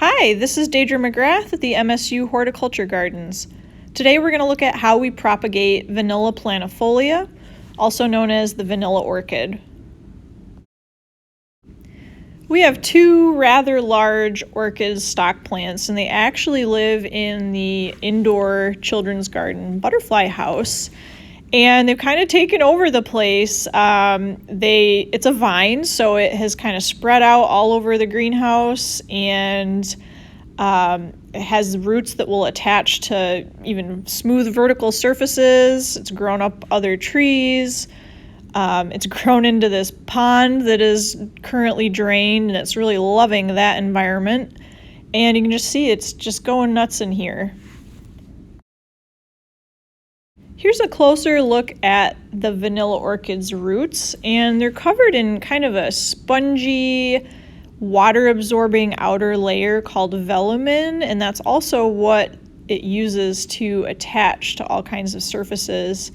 Hi, this is Deidre McGrath at the MSU Horticulture Gardens. Today we're going to look at how we propagate vanilla planifolia, also known as the vanilla orchid. We have two rather large orchid stock plants, and they actually live in the indoor children's garden butterfly house. And they've kind of taken over the place. It's a vine, so it has kind of spread out all over the greenhouse, and it has roots that will attach to even smooth vertical surfaces. It's grown up other trees. It's grown into this pond that is currently drained, and it's really loving that environment. And you can just see it's just going nuts in here. Here's a closer look at the vanilla orchid's roots, and they're covered in kind of a spongy, water-absorbing outer layer called velumin, and that's also what it uses to attach to all kinds of surfaces.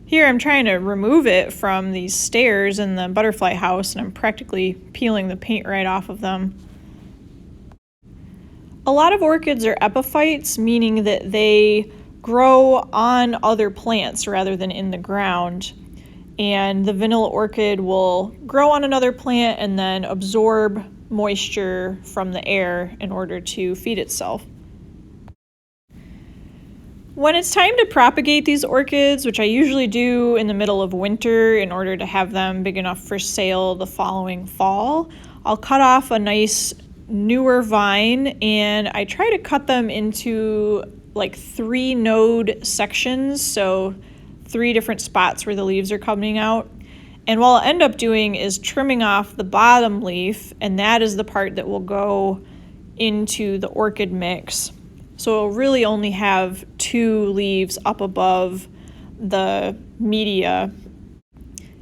Here I'm trying to remove it from these stairs in the butterfly house, and I'm practically peeling the paint right off of them. A lot of orchids are epiphytes, meaning that they grow on other plants rather than in the ground. And the vanilla orchid will grow on another plant and then absorb moisture from the air in order to feed itself. When it's time to propagate these orchids, which I usually do in the middle of winter in order to have them big enough for sale the following fall, I'll cut off a nice newer vine, and I try to cut them into like 3 node sections, so 3 different spots where the leaves are coming out. And what I'll end up doing is trimming off the bottom leaf, and that is the part that will go into the orchid mix. So it'll really only have 2 leaves up above the media.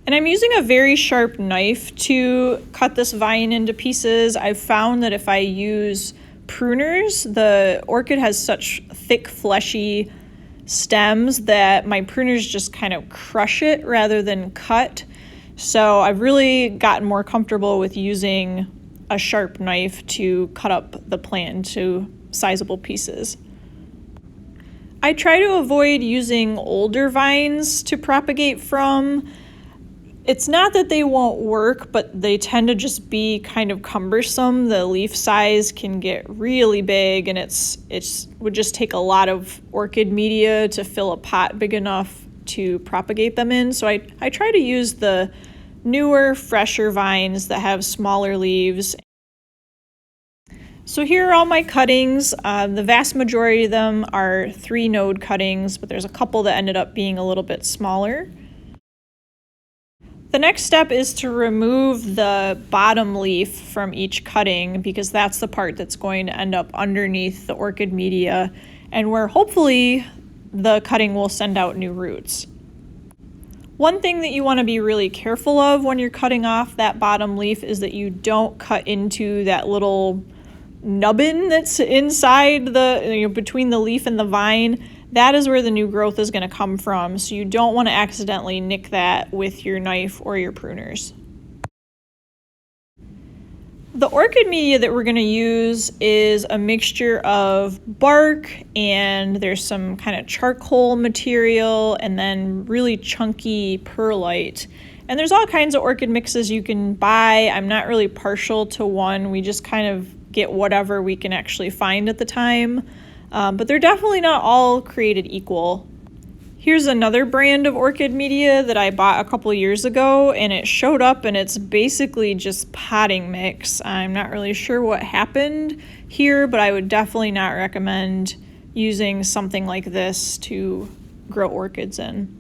And I'm using a very sharp knife to cut this vine into pieces. I've found that if I use pruners, the orchid has such thick, fleshy stems that my pruners just kind of crush it rather than cut. So I've really gotten more comfortable with using a sharp knife to cut up the plant into sizable pieces. I try to avoid using older vines to propagate from. It's not that they won't work, but they tend to just be kind of cumbersome. The leaf size can get really big, and it would just take a lot of orchid media to fill a pot big enough to propagate them in. So I try to use the newer, fresher vines that have smaller leaves. So here are all my cuttings. The vast majority of them are 3 node cuttings, but there's a couple that ended up being a little bit smaller. The next step is to remove the bottom leaf from each cutting, because that's the part that's going to end up underneath the orchid media and where hopefully the cutting will send out new roots. One thing that you want to be really careful of when you're cutting off that bottom leaf is that you don't cut into that little nubbin that's inside between the leaf and the vine. That is where the new growth is going to come from, so you don't want to accidentally nick that with your knife or your pruners. The orchid media that we're going to use is a mixture of bark, and there's some kind of charcoal material, and then really chunky perlite. And there's all kinds of orchid mixes you can buy. I'm not really partial to one. We just kind of get whatever we can actually find at the time. But they're definitely not all created equal. Here's another brand of orchid media that I bought a couple years ago, and it showed up and it's basically just potting mix. I'm not really sure what happened here, but I would definitely not recommend using something like this to grow orchids in.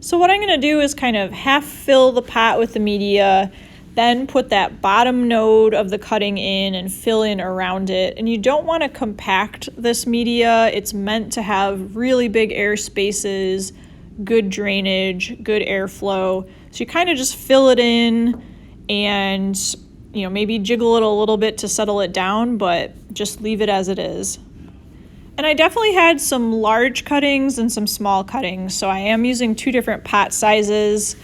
So what I'm going to do is kind of half fill the pot with the media, then put that bottom node of the cutting in and fill in around it. And you don't want to compact this media. It's meant to have really big air spaces, good drainage, good airflow. So you kind of just fill it in and maybe jiggle it a little bit to settle it down, but just leave it as it is. And I definitely had some large cuttings and some small cuttings, so I am using 2 different pot sizes.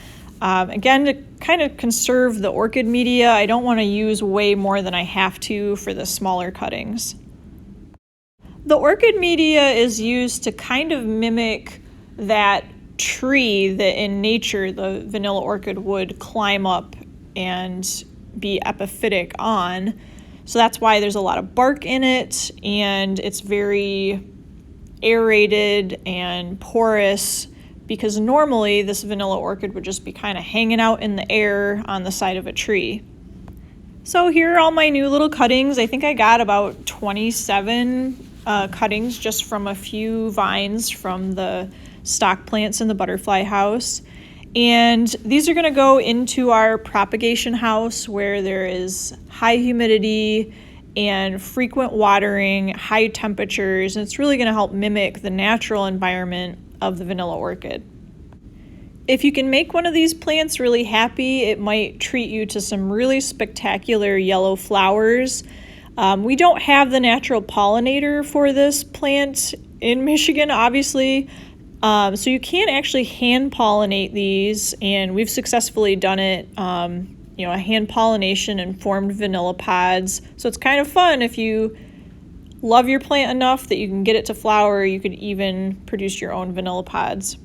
Again, to kind of conserve the orchid media. I don't want to use way more than I have to for the smaller cuttings. The orchid media is used to kind of mimic that tree that in nature the vanilla orchid would climb up and be epiphytic on. So that's why there's a lot of bark in it, and it's very aerated and porous, because normally this vanilla orchid would just be kind of hanging out in the air on the side of a tree. So here are all my new little cuttings. I think I got about 27 cuttings just from a few vines from the stock plants in the butterfly house. And these are going to go into our propagation house where there is high humidity and frequent watering, high temperatures, and it's really going to help mimic the natural environment of the vanilla orchid. If you can make one of these plants really happy, it might treat you to some really spectacular yellow flowers. We don't have the natural pollinator for this plant in Michigan, obviously, so you can actually hand pollinate these, and we've successfully done it. A hand pollination and formed vanilla pods. So it's kind of fun if you love your plant enough that you can get it to flower. You could even produce your own vanilla pods.